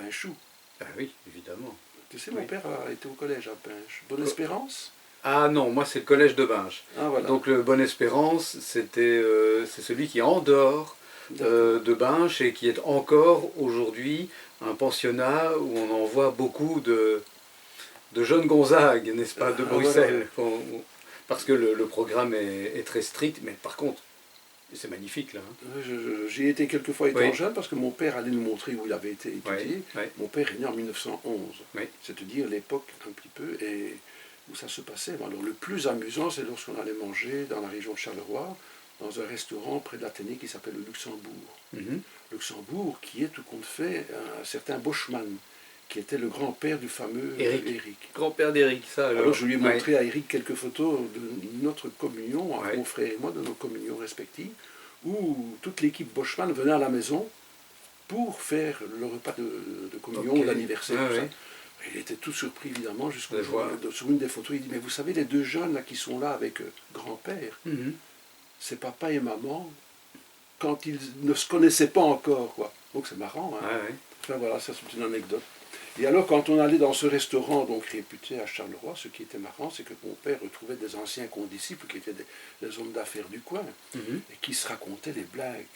Pinchou. Ah oui, évidemment. Tu sais, mon père a été au collège à Pinche. Bonne-Espérance. Ah non, moi c'est le collège de Binche. Ah voilà. Donc le Bonne-Espérance, c'est celui qui est en dehors de Binche et qui est encore aujourd'hui un pensionnat où on envoie beaucoup de jeunes Gonzague, n'est-ce pas, de Bruxelles. Voilà. Parce que le programme est très strict, mais par contre, c'est magnifique là. Hein. J'y ai été quelques fois étant jeune parce que mon père allait nous montrer où il avait été étudié. Mon père est né en 1911, c'est-à-dire l'époque un petit peu, et où ça se passait. Alors le plus amusant, c'est lorsqu'on allait manger dans la région de Charleroi, dans un restaurant près de l'Athénée qui s'appelle le Luxembourg. Luxembourg, qui est tout compte fait un certain Boschmann, qui était le grand-père du fameux Éric. Grand-père d'Éric, ça alors. Alors je lui ai montré à Éric quelques photos de notre communion, mon frère et moi, de nos communions respectives, où toute l'équipe Boschmann venait à la maison pour faire le repas de communion, d'anniversaire, tout ça. Il était tout surpris, évidemment, jusqu'au jour, sur une des photos, il dit, mais vous savez, les deux jeunes là, qui sont là avec grand-père, c'est papa et maman, quand ils ne se connaissaient pas encore, quoi. Donc c'est marrant, hein. Enfin voilà, ça c'est une anecdote. Et alors, quand on allait dans ce restaurant, donc réputé à Charleroi, ce qui était marrant, c'est que mon père retrouvait des anciens condisciples qui étaient des hommes d'affaires du coin, et qui se racontaient les blagues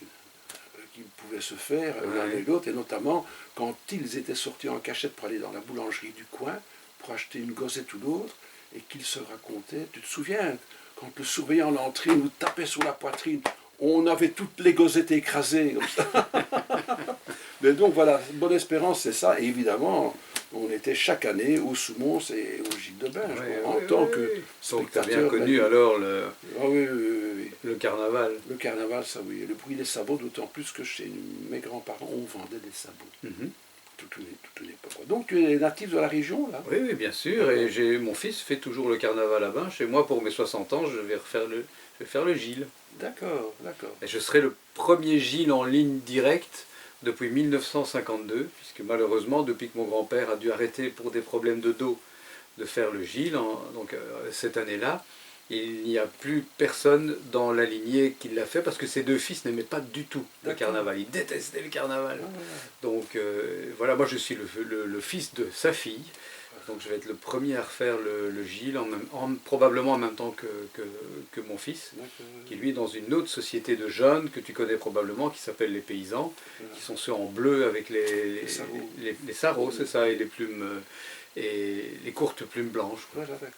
qu'ils pouvaient se faire l'un et l'autre, et notamment quand ils étaient sortis en cachette pour aller dans la boulangerie du coin, pour acheter une gosette ou l'autre, et qu'ils se racontaient. Tu te souviens, quand le surveillant à l'entrée nous tapait sur la poitrine, on avait toutes les gosettes écrasées, comme ça. Mais donc voilà, Bonne-Espérance, c'est ça. Et évidemment, on était chaque année au Soumons et au Gilles de Binge, en tant que spectateur. Donc tu as bien connu alors le carnaval. Le carnaval, ça oui. Et le bruit des sabots, d'autant plus que chez mes grands-parents, on vendait des sabots. Toute une époque. Donc tu es natif de la région, là? Oui, bien sûr. Et mon fils fait toujours le carnaval à Binche. Et moi, pour mes 60 ans, je vais faire le Gilles. D'accord, d'accord. Et je serai le premier Gilles en ligne directe depuis 1952, puisque malheureusement, depuis que mon grand-père a dû arrêter pour des problèmes de dos de faire le Gilles, donc cette année-là, il n'y a plus personne dans la lignée qui l'a fait, parce que ses deux fils n'aimaient pas du tout le carnaval, ils détestaient le carnaval. Donc voilà, moi je suis le fils de sa fille, donc je vais être le premier à refaire le Gilles, probablement en même temps que mon fils, qui lui est dans une autre société de jeunes que tu connais probablement, qui s'appelle les Paysans, qui sont ceux en bleu avec les sarraux, c'est ça, et les plumes, et les courtes plumes blanches. Voilà, d'accord.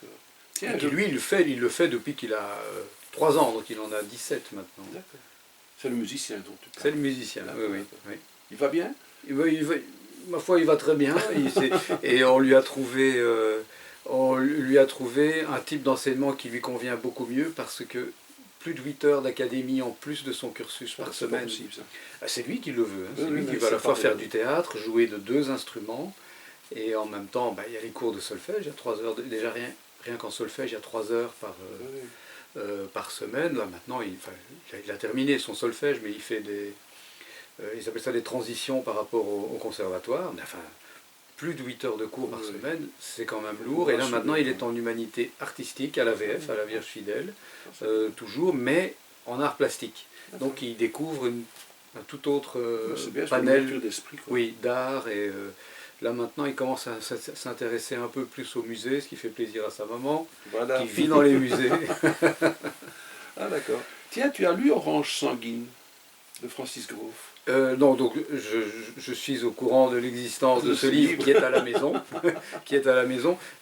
Tiens, et lui, il le fait depuis qu'il a 3 ans, donc il en a 17 maintenant. D'accord. C'est le musicien dont tu parles. C'est le musicien, oui. Il va bien? Ma foi, il va très bien. Et on lui a trouvé un type d'enseignement qui lui convient beaucoup mieux, parce que plus de 8 heures d'académie en plus de son cursus par semaine. C'est lui qui le veut. Hein. C'est lui qui va à la fois faire du théâtre, jouer de 2 instruments, et en même temps, il y a les cours de solfège. Il y a 3 heures, déjà rien qu'en solfège, il y a 3 heures par semaine. Là maintenant, il a terminé son solfège, mais il fait ils appellent ça des transitions par rapport au conservatoire. Mais enfin, plus de 8 heures de cours par semaine, c'est quand même lourd. Et là maintenant, il est en humanité artistique à l'AVF, à la Vierge Fidèle, toujours, mais en art plastique. Donc il découvre un tout autre panel d'art. Et là maintenant, il commence à s'intéresser un peu plus au musée, ce qui fait plaisir à sa maman, qui vit dans les musées. Ah d'accord. Tiens, tu as lu Orange sanguine de Francis Groff? Non, donc je suis au courant de l'existence de ce livre qui est à la maison,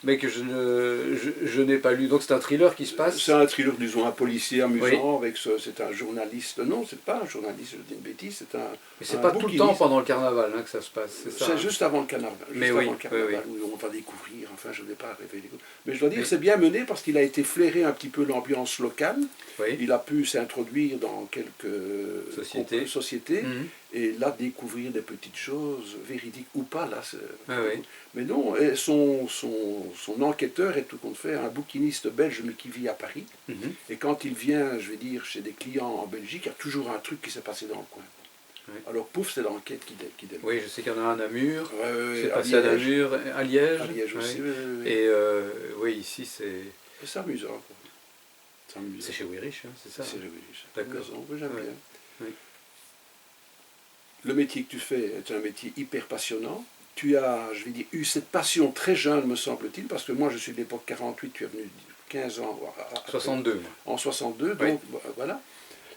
mais que je n'ai pas lu. Donc c'est un thriller qui se passe. C'est un thriller, disons, un policier amusant, c'est un journaliste. Non, c'est pas un journaliste, je dis une bêtise, c'est un. Mais c'est pas tout le temps pendant le carnaval que ça se passe, c'est ça. C'est juste avant le carnaval. Où on va découvrir, enfin je ne vais pas révéler. Mais je dois dire que c'est bien mené parce qu'il a été flairé un petit peu l'ambiance locale. Il a pu s'introduire dans quelques sociétés. Et là, découvrir des petites choses, véridiques ou pas, là. Mais non, son enquêteur est tout compte fait un bouquiniste belge, mais qui vit à Paris. Et quand il vient, je vais dire, chez des clients en Belgique, il y a toujours un truc qui s'est passé dans le coin. Alors, pouf, c'est l'enquête qui démarre. Oui, je sais qu'il y en a un à Namur, c'est passé à Namur, à Liège. À Liège aussi, Et oui, ici, c'est amusant. C'est chez Weyrich, hein, c'est ça? C'est chez Weyrich. D'accord. J'aime bien. Le métier que tu fais est un métier hyper passionnant, tu as, je vais dire, eu cette passion très jeune, me semble-t-il, parce que moi je suis de l'époque 48, tu es venu 15 ans. 62. En 62, oui. donc voilà.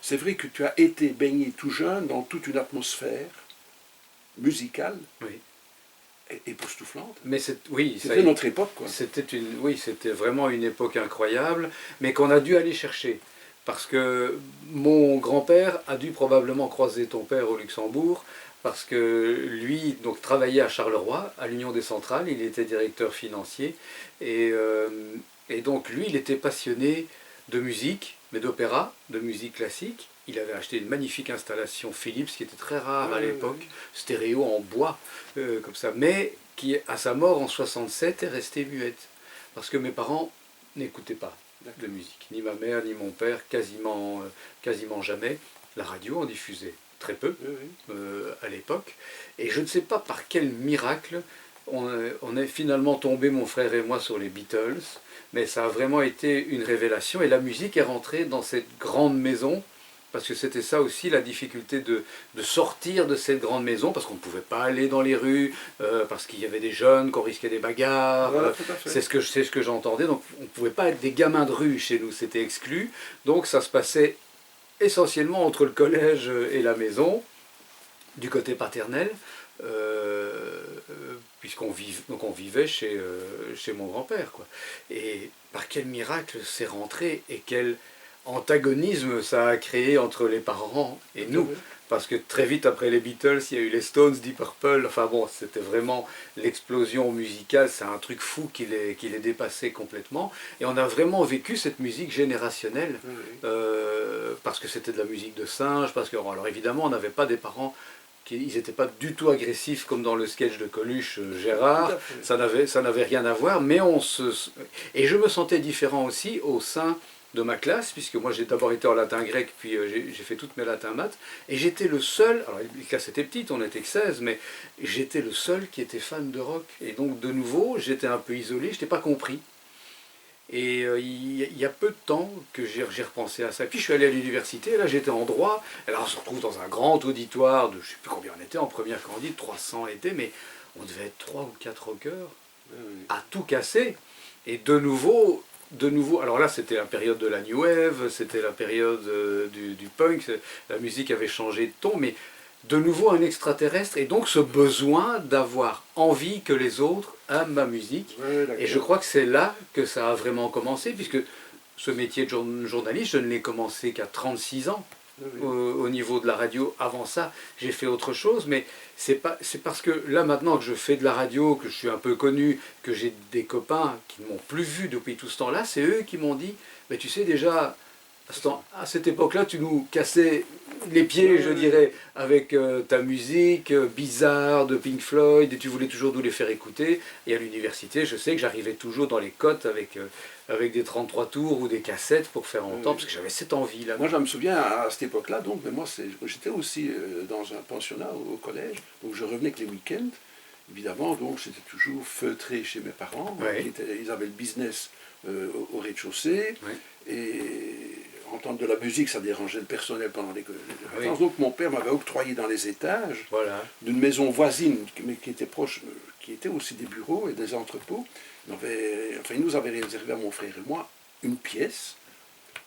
C'est vrai que tu as été baigné tout jeune dans toute une atmosphère musicale. Oui. Époustouflante. Mais oui, c'était notre époque, quoi. C'était vraiment une époque incroyable, mais qu'on a dû aller chercher. Parce que mon grand-père a dû probablement croiser ton père au Luxembourg, parce que lui donc, travaillait à Charleroi, à l'Union des Centrales, il était directeur financier, et donc lui, il était passionné de musique, mais d'opéra, de musique classique. Il avait acheté une magnifique installation Philips, qui était très rare à l'époque, stéréo en bois, comme ça, mais qui, à sa mort en 67, est restée muette. Parce que mes parents n'écoutaient pas de musique, ni ma mère, ni mon père, quasiment jamais. La radio en diffusait très peu à l'époque. Et je ne sais pas par quel miracle, on est finalement tombé, mon frère et moi, sur les Beatles, mais ça a vraiment été une révélation, et la musique est rentrée dans cette grande maison, parce que c'était ça aussi la difficulté de sortir de cette grande maison, parce qu'on ne pouvait pas aller dans les rues, parce qu'il y avait des jeunes, qu'on risquait des bagarres, voilà, c'est ce que j'entendais, donc on ne pouvait pas être des gamins de rue chez nous, c'était exclu, donc ça se passait essentiellement entre le collège et la maison, du côté paternel, puisqu'on vivait chez mon grand-père, quoi. Et par quel miracle c'est rentré, et quel antagonisme ça a créé entre les parents et nous, parce que très vite après les Beatles, il y a eu les Stones, Deep Purple, enfin bon, c'était vraiment l'explosion musicale, c'est un truc fou qui les dépassait complètement, et on a vraiment vécu cette musique générationnelle, parce que c'était de la musique de singe, parce que, alors évidemment, on n'avait pas des parents ils n'étaient pas du tout agressifs comme dans le sketch de Coluche, Gérard, ça n'avait rien à voir, mais et je me sentais différent aussi au sein de ma classe, puisque moi j'ai d'abord été en latin grec, puis j'ai fait toutes mes latins maths, et j'étais le seul, alors les classes étaient petites, on n'était que 16, mais j'étais le seul qui était fan de rock, et donc de nouveau, j'étais un peu isolé, je n'étais pas compris. Et il y a peu de temps que j'ai repensé à ça. Puis je suis allé à l'université, là j'étais en droit, et là on se retrouve dans un grand auditoire de, je ne sais plus combien on était, en première candide, 300 étaient, mais on devait être 3 ou 4 rockers, à tout casser. Et de nouveau, alors là c'était la période de la New Wave, c'était la période du punk, la musique avait changé de ton, mais de nouveau un extraterrestre, et donc ce besoin d'avoir envie que les autres aiment ma musique. Et je crois que c'est là que ça a vraiment commencé, puisque ce métier de journaliste, je ne l'ai commencé qu'à 36 ans au niveau de la radio. Avant ça, j'ai fait autre chose, mais c'est parce que là maintenant que je fais de la radio, que je suis un peu connu, que j'ai des copains qui ne m'ont plus vu depuis tout ce temps-là, c'est eux qui m'ont dit, mais tu sais déjà, à cette époque-là, tu nous cassais les pieds, je dirais, avec ta musique bizarre de Pink Floyd, et tu voulais toujours nous les faire écouter. Et à l'université, je sais que j'arrivais toujours dans les cotes avec des 33 tours ou des cassettes pour faire entendre, parce que j'avais cette envie-là. Moi, je me souviens à cette époque-là, donc, mais moi, j'étais aussi dans un pensionnat au collège, donc je revenais que les week-ends. Évidemment, donc c'était toujours feutré chez mes parents. Ils avaient le business au rez-de-chaussée, et entendre de la musique, ça dérangeait le personnel pendant les vacances. Donc mon père m'avait octroyé dans les étages d'une maison voisine, mais qui était proche, qui était aussi des bureaux et des entrepôts. Il nous avait réservé à mon frère et moi une pièce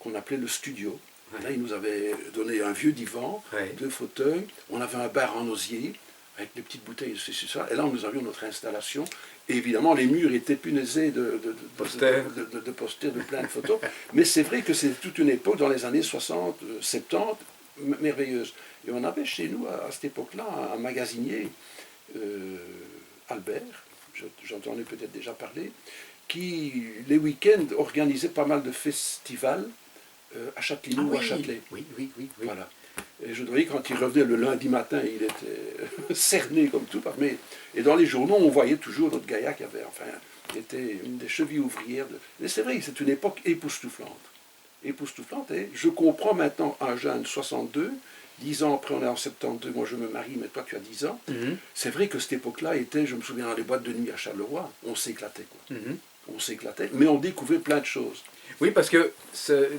qu'on appelait le studio. Là, il nous avait donné un vieux divan, 2 fauteuils, on avait un bar en osier, avec des petites bouteilles, c'est ça. Et là, nous avions notre installation. Et évidemment, les murs étaient punaisés de posters, de plein de photos. Mais c'est vrai que c'est toute une époque, dans les années 60, 70, merveilleuse. Et on avait chez nous, à cette époque-là, un magasinier, Albert, j'en ai peut-être déjà parlé, qui, les week-ends, organisait pas mal de festivals à Châtellerault ou à Châtelet. Oui. Voilà. Et je dois dire, quand il revenait le lundi matin, il était cerné comme tout. Et dans les journaux, on voyait toujours notre Gaïa qui était une des chevilles ouvrières. Mais c'est vrai, c'est une époque époustouflante. Époustouflante. Et je comprends maintenant un jeune 62, 10 ans après, on est en 72, moi je me marie, mais toi tu as 10 ans. C'est vrai que cette époque-là était, je me souviens, dans les boîtes de nuit à Charleroi, on s'éclatait, quoi. On s'éclatait, mais on découvrait plein de choses. Oui, parce que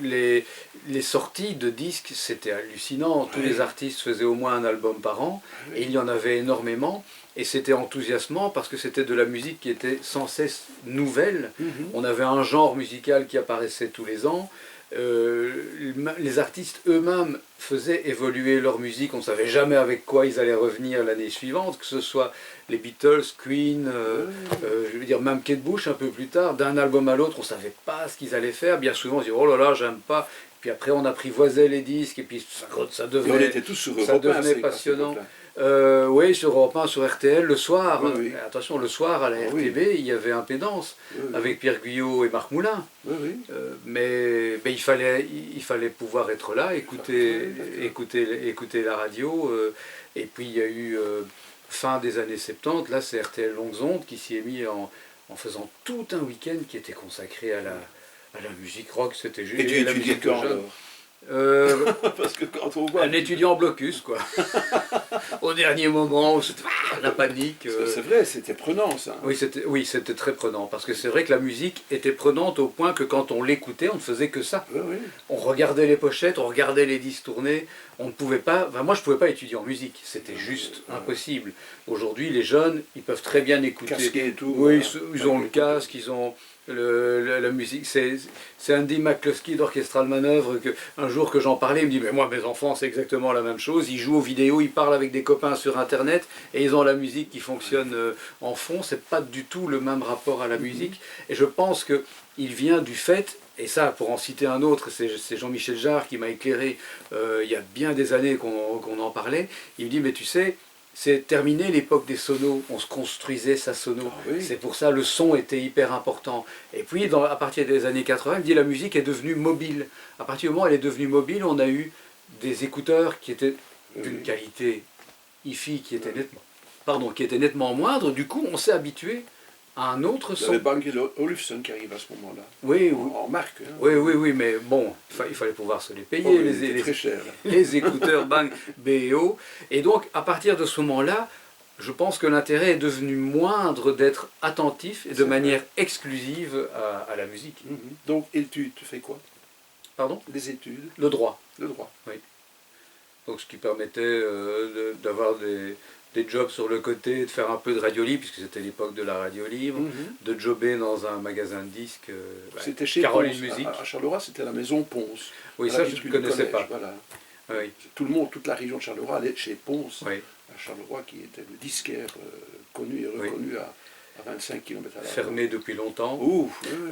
les sorties de disques, c'était hallucinant. Tous les artistes faisaient au moins un album par an, et il y en avait énormément. Et c'était enthousiasmant parce que c'était de la musique qui était sans cesse nouvelle. On avait un genre musical qui apparaissait tous les ans. Les artistes eux-mêmes faisaient évoluer leur musique. On ne savait jamais avec quoi ils allaient revenir l'année suivante, que ce soit les Beatles, Queen, je veux dire même Kate Bush un peu plus tard. D'un album à l'autre, on ne savait pas ce qu'ils allaient faire. Bien souvent, on se dit oh là là, j'aime pas. Puis après, on apprivoisait les disques et puis ça devenait, on était tous sur Europe 1, ça devenait passionnant. Oui, sur Europe 1, sur RTL, le soir. Oui. Attention, le soir à la RTB, il y avait Impédance avec Pierre Guyot et Marc Moulin. Mais il fallait pouvoir être là, écouter la radio. Et puis il y a eu fin des années 70, là c'est RTL Longues Ondes qui s'y est mis en faisant tout un week-end qui était consacré à la musique rock. C'était juste. Et tu étudiais quand alors parce que quand on voit... Un étudiant en blocus, quoi. Au dernier moment, la panique. C'est vrai, c'était prenant, ça. Oui, c'était très prenant, parce que c'est vrai que la musique était prenante au point que quand on l'écoutait, on ne faisait que ça. On regardait les pochettes, on regardait les disques tournés, on ne pouvait pas... Enfin, moi, je ne pouvais pas étudier en musique, c'était juste impossible. Aujourd'hui, les jeunes, ils peuvent très bien écouter. Casqué et tout. Oui, ils ont le casque, ils ont... la musique, c'est Andy McCluskey d'Orchestral Manœuvre un jour que j'en parlais, il me dit mais moi mes enfants c'est exactement la même chose, ils jouent aux vidéos, ils parlent avec des copains sur internet et ils ont la musique qui fonctionne en fond, c'est pas du tout le même rapport à la musique et je pense que il vient du fait, et ça pour en citer un autre, c'est Jean-Michel Jarre qui m'a éclairé il y a bien des années qu'on en parlait, il me dit mais tu sais, c'est terminé l'époque des sonos, on se construisait sa sono, c'est pour ça le son était hyper important. Et puis à partir des années 80, il me dit la musique est devenue mobile. À partir du moment où elle est devenue mobile, on a eu des écouteurs qui étaient d'une qualité hi-fi qui était nettement moindre, du coup on s'est habitué à un autre son. Il y avait Bang & Olufsen qui arrive à ce moment-là. Oui, en marque. Hein. Oui, mais bon, il fallait pouvoir se les payer, très cher, les écouteurs Bang, B&O. Et donc, à partir de ce moment-là, je pense que l'intérêt est devenu moindre d'être attentif et de manière exclusive à la musique. Donc, et tu fais quoi? Pardon? Des études. Le droit. Le droit. Oui. Donc, ce qui permettait d'avoir des jobs sur le côté, de faire un peu de radio libre, puisque c'était l'époque de la radio libre, de jobber dans un magasin de disques. C'était chez Caroline Ponce, Musique. à Charleroi, c'était la maison Ponce. Oui, ça je ne connaissais pas. Voilà. Oui. Tout le monde, toute la région de Charleroi allait chez Ponce, oui. à Charleroi, qui était le disquaire connu et reconnu à 25 km à l'heure. Fermé depuis longtemps.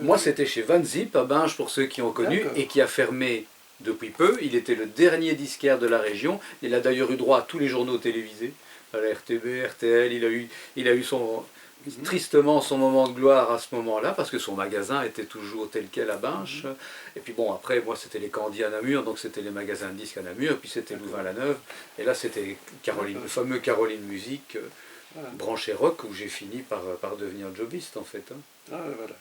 Moi, c'était chez Van Zip à Binge, pour ceux qui ont connu, et qui a fermé depuis peu. Il était le dernier disquaire de la région. Il a d'ailleurs eu droit à tous les journaux télévisés. À la RTB, RTL, il a eu tristement son moment de gloire à ce moment-là, parce que son magasin était toujours tel quel à Binche. Et puis bon, après, moi c'était les Candis à Namur, donc c'était les magasins de disques à Namur, et puis c'était Louvain-la-Neuve, et là c'était le fameux Caroline Musique, branché rock, où j'ai fini par devenir jobiste en fait.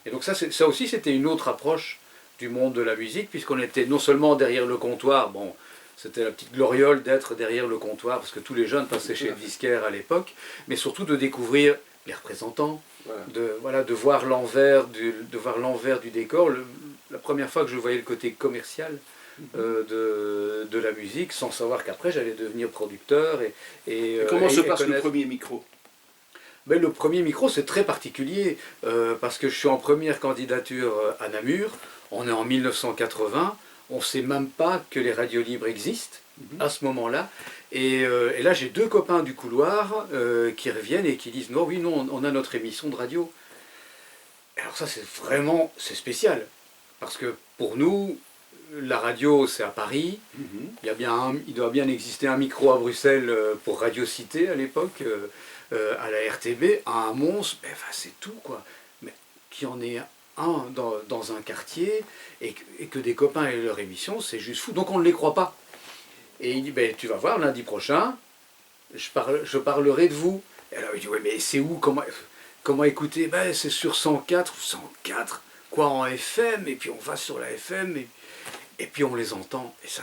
Et donc ça aussi c'était une autre approche du monde de la musique, puisqu'on était non seulement derrière le comptoir, bon, c'était la petite gloriole d'être derrière le comptoir, parce que tous les jeunes passaient chez le disquaire à l'époque, mais surtout de découvrir les représentants, de voir l'envers du décor. La première fois que je voyais le côté commercial de la musique, sans savoir qu'après j'allais devenir producteur. Comment se passe le premier micro? Ben, le premier micro c'est très particulier, parce que je suis en première candidature à Namur, on est en 1980, on ne sait même pas que les radios libres existent à ce moment-là. Et là, j'ai deux copains du couloir qui reviennent et qui disent « Non, oui, non, on a notre émission de radio. » Alors ça, c'est spécial. Parce que pour nous, la radio, c'est à Paris. Il doit bien exister un micro à Bruxelles pour Radio Cité à l'époque, à la RTB, à Mons, ben, c'est tout, quoi. Mais qu'il y en ait un dans un quartier et que des copains aient leur émission, c'est juste fou. Donc on ne les croit pas. Et il dit, ben, tu vas voir, lundi prochain, je parlerai de vous. Et alors il dit, ouais, mais c'est où, comment écouter? Ben, c'est sur 104 ou 104, quoi, en FM, et puis on va sur la FM, et puis on les entend. Et ça,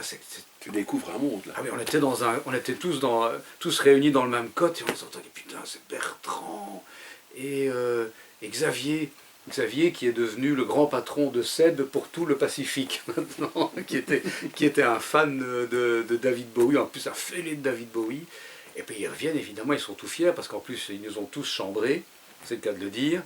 tu découvres un monde, là. Ah oui, on était tous réunis dans le même cote, et on les entendait, putain, c'est Bertrand, et Xavier. Xavier qui est devenu le grand patron de SEB pour tout le Pacifique maintenant, qui était un fan de David Bowie, en plus un fêlé de David Bowie. Et puis ils reviennent, évidemment, ils sont tout fiers parce qu'en plus ils nous ont tous chambrés, c'est le cas de le dire.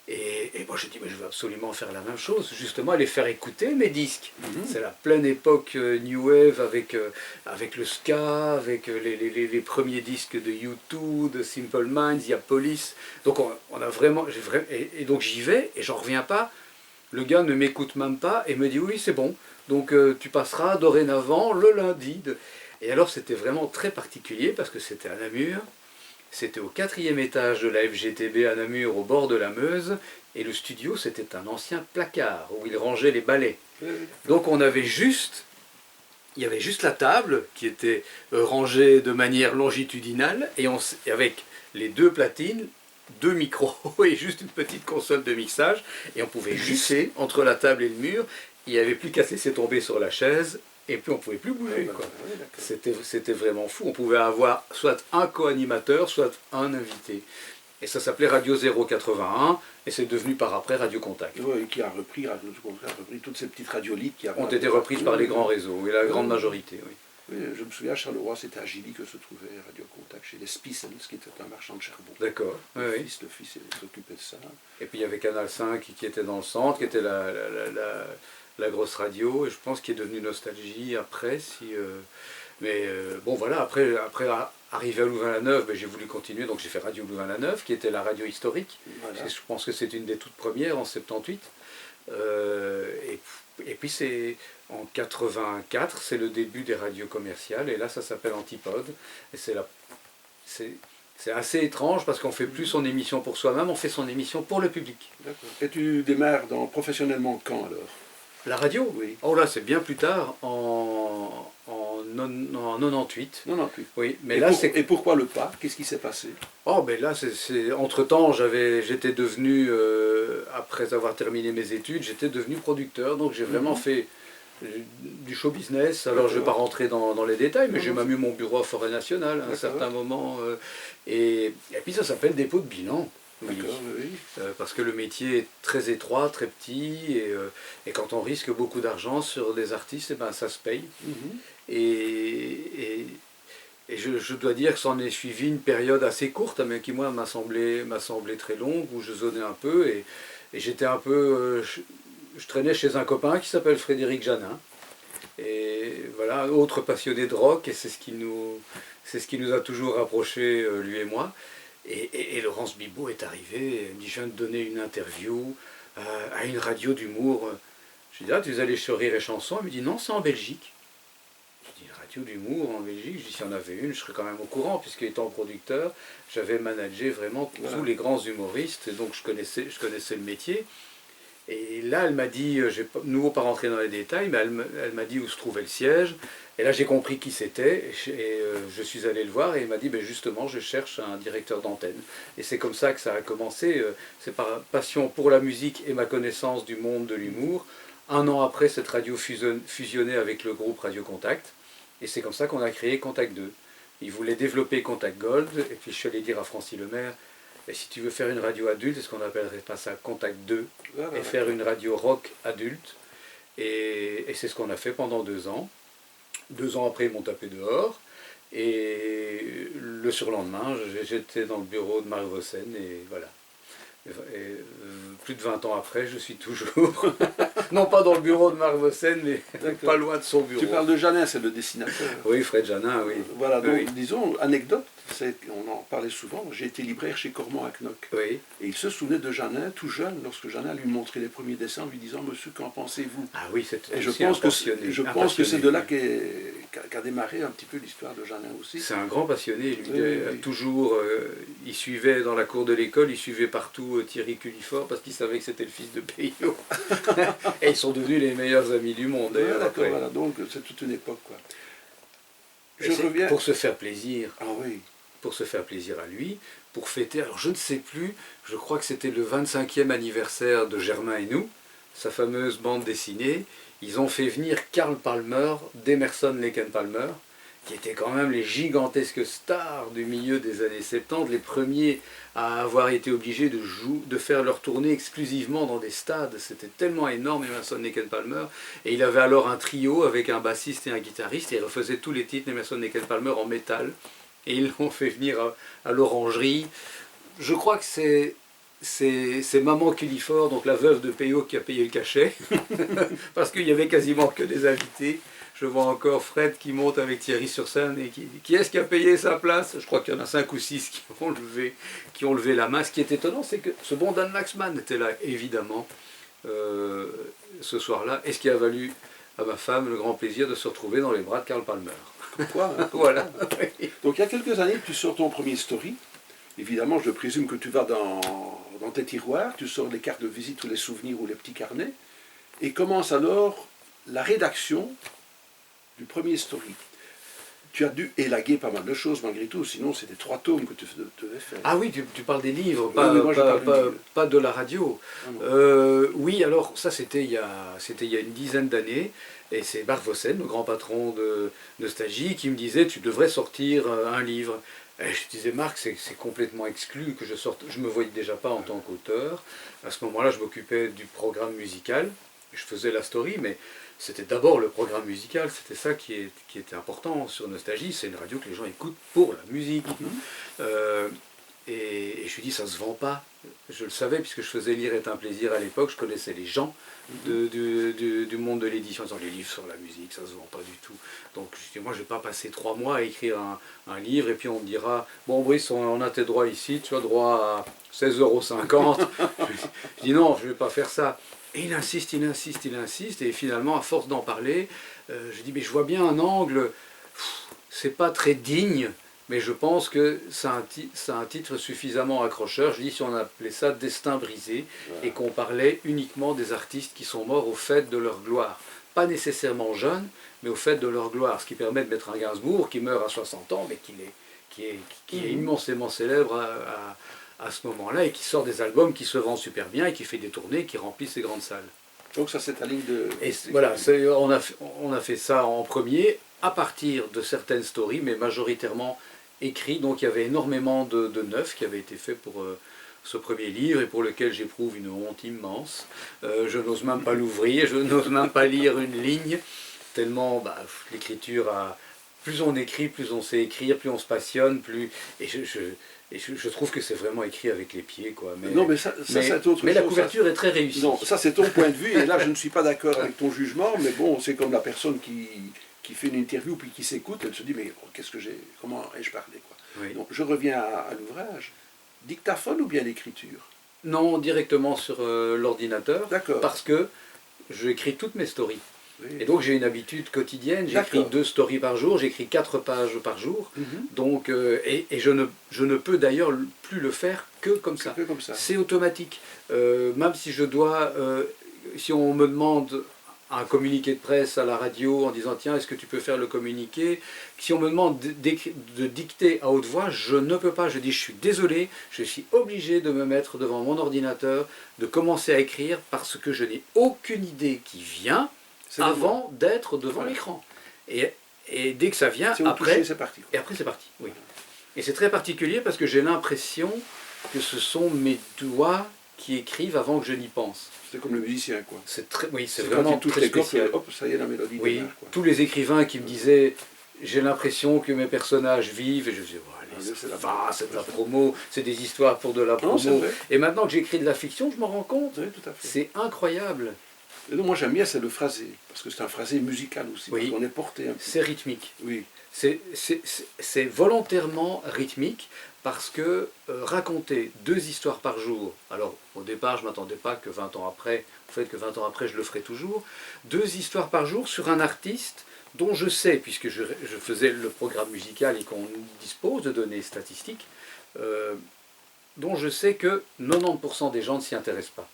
Et moi je dis, mais je veux absolument faire la même chose, justement aller faire écouter mes disques. C'est la pleine époque New Wave avec le ska, avec les premiers disques de U2, de Simple Minds, il y a Police. Donc on a vraiment, et donc j'y vais et j'en reviens pas. Le gars ne m'écoute même pas et me dit oui c'est bon, donc tu passeras dorénavant le lundi. Et alors c'était vraiment très particulier parce que c'était à Namur. C'était au 4e étage de la FGTB à Namur, au bord de la Meuse, et le studio, c'était un ancien placard où ils rangeaient les balais. Donc on avait juste, il y avait juste la table qui était rangée de manière longitudinale, et avec les 2 platines, 2 micros et juste une petite console de mixage, et on pouvait glisser entre la table et le mur, il n'y avait plus qu'à se laisser tomber sur la chaise, et puis on ne pouvait plus bouger. C'était vraiment fou. On pouvait avoir soit un co-animateur, soit un invité. Et ça s'appelait Radio 081, et c'est devenu par après Radio Contact. Oui, qui a repris toutes ces petites radiolites qui ont été reprises par les grands réseaux, et la grande majorité, oui. Oui, je me souviens, à Charleroi, c'était à Gilly que se trouvait Radio Contact, chez les Spissens, qui était un marchand de charbon. D'accord. Le fils s'occupait de ça. Et puis il y avait Canal 5 qui était dans le centre, qui était la grosse radio, et je pense qu'il est devenu Nostalgie après. Bon voilà, après arrivé à Louvain-la-Neuve, j'ai voulu continuer, donc j'ai fait Radio Louvain-la-Neuve, qui était la radio historique. Voilà. Je pense que c'est une des toutes premières en 78. Et puis c'est en 84, c'est le début des radios commerciales, et là ça s'appelle Antipode. Et c'est assez étrange parce qu'on ne fait plus son émission pour soi-même, on fait son émission pour le public. Et tu démarres professionnellement quand alors? La radio? Oui. Oh là, c'est bien plus tard, en 98. 98. Oui, mais et pourquoi le pas? Qu'est-ce qui s'est passé? Oh, ben là, entre-temps, j'étais devenu, après avoir terminé mes études, j'étais devenu producteur, donc j'ai vraiment fait du show business. Alors je ne vais pas rentrer dans les détails, mais j'ai même eu mon bureau à Forêt Nationale à un certain moment. Et puis ça s'appelle dépôt de bilan. Oui. Parce que le métier est très étroit, très petit, et quand on risque beaucoup d'argent sur des artistes, ça se paye. Et je dois dire que ça en est suivi une période assez courte, mais qui moi m'a semblé très longue, où je zonais un peu, et j'étais un peu... je traînais chez un copain qui s'appelle Frédéric Janin, et voilà, autre passionné de rock, et c'est ce qui nous a toujours rapprochés, lui et moi. Et Laurence Bibot est arrivée, elle me dit, je viens de donner une interview à une radio d'humour. Je lui dis, ah, tu es allé sur Rire et Chanson? Elle me dit, non, c'est en Belgique. Je dis, une radio d'humour en Belgique? Je dis, s'il y en avait une, je serais quand même au courant, puisque étant producteur, j'avais managé vraiment tous les grands humoristes, et donc je connaissais le métier. Et là, elle m'a dit, je ne vais de nouveau pas rentrer dans les détails, mais elle m'a dit où se trouvait le siège. Et là, j'ai compris qui c'était, et je suis allé le voir, et il m'a dit, justement, je cherche un directeur d'antenne. Et c'est comme ça que ça a commencé. C'est par passion pour la musique et ma connaissance du monde de l'humour. Un an après, cette radio fusionnait avec le groupe Radio Contact. Et c'est comme ça qu'on a créé Contact 2. Ils voulaient développer Contact Gold, et puis je suis allé dire à Francis Lemaire, et si tu veux faire une radio adulte, est-ce qu'on n'appellerait pas ça Contact 2 et faire une radio rock adulte? Et c'est ce qu'on a fait pendant 2 ans. 2 ans après, ils m'ont tapé dehors. Et le surlendemain, j'étais dans le bureau de Marie Vossen, et voilà. Et plus de 20 ans après, je suis toujours, non pas dans le bureau de Marie Vossen, mais pas loin de son bureau. Tu parles de Janin, c'est le dessinateur. Oui, Fred Janin, oui. Voilà, donc oui. Disons, anecdote, on en parlait souvent, j'ai été libraire chez Cormont à Knock. Oui. Et il se souvenait de Janin, tout jeune, lorsque Janin lui montrait les premiers dessins, en lui disant, monsieur, qu'en pensez-vous? Ah oui, c'était je pense que c'est de là qu'a démarré un petit peu l'histoire de Janin aussi. C'est un grand passionné, lui, toujours, il suivait dans la cour de l'école, il suivait partout Thierry Cullifort, parce qu'il savait que c'était le fils de Peyo. Et ils sont devenus les meilleurs amis du monde, d'ailleurs. D'accord, voilà, donc c'est toute une époque, quoi. Je reviens... Pour se faire plaisir. Ah oui. Pour se faire plaisir à lui, pour fêter, alors je ne sais plus, je crois que c'était le 25e anniversaire de Germain et nous, sa fameuse bande dessinée. Ils ont fait venir Karl Palmer d'Emerson, Lake and Palmer, qui étaient quand même les gigantesques stars du milieu des années 70, les premiers à avoir été obligés de faire leur tournée exclusivement dans des stades. C'était tellement énorme, Emerson, Lake and Palmer. Et il avait alors un trio avec un bassiste et un guitariste, et il refaisait tous les titres d'Emerson, Lake and Palmer en métal. Et ils l'ont fait venir à l'Orangerie. Je crois que c'est Maman Cullifort, donc la veuve de Péo, qui a payé le cachet, parce qu'il n'y avait quasiment que des invités. Je vois encore Fred qui monte avec Thierry sur scène et qui est-ce qui a payé sa place? Je crois qu'il y en a 5 ou 6 qui ont levé la main. Ce qui est étonnant, c'est que ce bon Dan Laxman était là, évidemment, ce soir-là, et ce qui a valu à ma femme le grand plaisir de se retrouver dans les bras de Karl Palmer. Pourquoi hein? Voilà. Donc il y a quelques années, tu sors ton premier story. Évidemment, je présume que tu vas dans tes tiroirs, tu sors les cartes de visite ou les souvenirs ou les petits carnets, et commence alors la rédaction du premier story. Tu as dû élaguer pas mal de choses malgré tout, sinon c'était 3 tomes que tu devais faire. Ah oui, tu parles des livres, pas de la radio. Oui, alors ça c'était il y a une dizaine d'années, et c'est Marc Vossen, le grand patron de Nostalgie, qui me disait tu devrais sortir un livre. Et je disais Marc, c'est complètement exclu que je sorte, je ne me voyais déjà pas en tant qu'auteur. À ce moment-là, je m'occupais du programme musical, je faisais la story, mais c'était d'abord le programme musical, c'était ça qui était important sur Nostalgie, c'est une radio que les gens écoutent pour la musique. Et je lui dis, ça ne se vend pas. Je le savais, puisque je faisais Lire est un plaisir à l'époque, je connaissais les gens du monde de l'édition, en disant, les livres sur la musique, ça ne se vend pas du tout. Donc je dis, moi je ne vais pas passer 3 mois à écrire un livre, et puis on me dira, bon Brice, on a tes droits ici, tu as droit à 16,50 €. Je dis, non, je ne vais pas faire ça. Et il insiste, et finalement, à force d'en parler, je dis, mais je vois bien un angle, c'est pas très digne, mais je pense que c'est un titre suffisamment accrocheur. Je dis, si on appelait ça Destin brisé, et qu'on parlait uniquement des artistes qui sont morts au fait de leur gloire. Pas nécessairement jeunes, mais au fait de leur gloire, ce qui permet de mettre un Gainsbourg qui meurt à 60 ans, mais qui est immensément célèbre à ce moment-là, et qui sort des albums qui se vendent super bien, et qui fait des tournées, qui remplissent les grandes salles. Donc ça c'est ta ligne de... Et voilà, on a fait ça en premier, à partir de certaines stories, mais majoritairement écrits. Donc il y avait énormément de neuf qui avait été fait pour ce premier livre, et pour lequel j'éprouve une honte immense. Je n'ose même pas l'ouvrir, je n'ose même pas lire une ligne, tellement l'écriture a... Plus on écrit, plus on sait écrire, plus on se passionne, plus... Et je trouve que c'est vraiment écrit avec les pieds, quoi. Mais, non, mais ça c'est autre chose. Mais la couverture est très réussie. Non, ça c'est ton point de vue, et là je ne suis pas d'accord avec ton jugement, mais bon, c'est comme la personne qui fait une interview puis qui s'écoute, elle se dit, mais comment ai-je parlé, quoi. Oui. Donc je reviens à l'ouvrage. Dictaphone ou bien l'écriture? Non, directement sur l'ordinateur, parce que j'écris toutes mes stories. Oui. Et donc j'ai une habitude quotidienne, j'écris 2 stories par jour, j'écris 4 pages par jour, donc, et je ne peux d'ailleurs plus le faire que comme ça. C'est automatique. Même si je dois, si on me demande un communiqué de presse à la radio en disant tiens, est-ce que tu peux faire le communiqué, si on me demande de dicter à haute voix, je ne peux pas, je dis je suis désolé, je suis obligé de me mettre devant mon ordinateur, de commencer à écrire parce que je n'ai aucune idée qui vient avant d'être devant l'écran. Et dès que ça vient, après c'est parti. Et après c'est parti, oui. Et c'est très particulier parce que j'ai l'impression que ce sont mes doigts qui écrivent avant que je n'y pense. C'est comme le musicien, quoi. Oui, c'est vraiment très spécial. Hop, ça y est, la mélodie démarre, quoi. Tous les écrivains qui me disaient j'ai l'impression que mes personnages vivent, et je disais c'est de la promo, c'est des histoires pour de la promo. Et maintenant que j'écris de la fiction, je m'en rends compte. Oui, tout à fait. C'est incroyable. Et donc moi j'aime bien, c'est le phrasé, parce que c'est un phrasé musical aussi, oui. parce qu'on est porté un peu. C'est rythmique. Oui. C'est volontairement rythmique, parce que raconter 2 histoires par jour, alors au départ je ne m'attendais pas que 20 ans après, au fait que 20 ans après je le ferai toujours, 2 histoires par jour sur un artiste dont je sais, puisque je faisais le programme musical et qu'on dispose de données statistiques, dont je sais que 90% des gens ne s'y intéressent pas.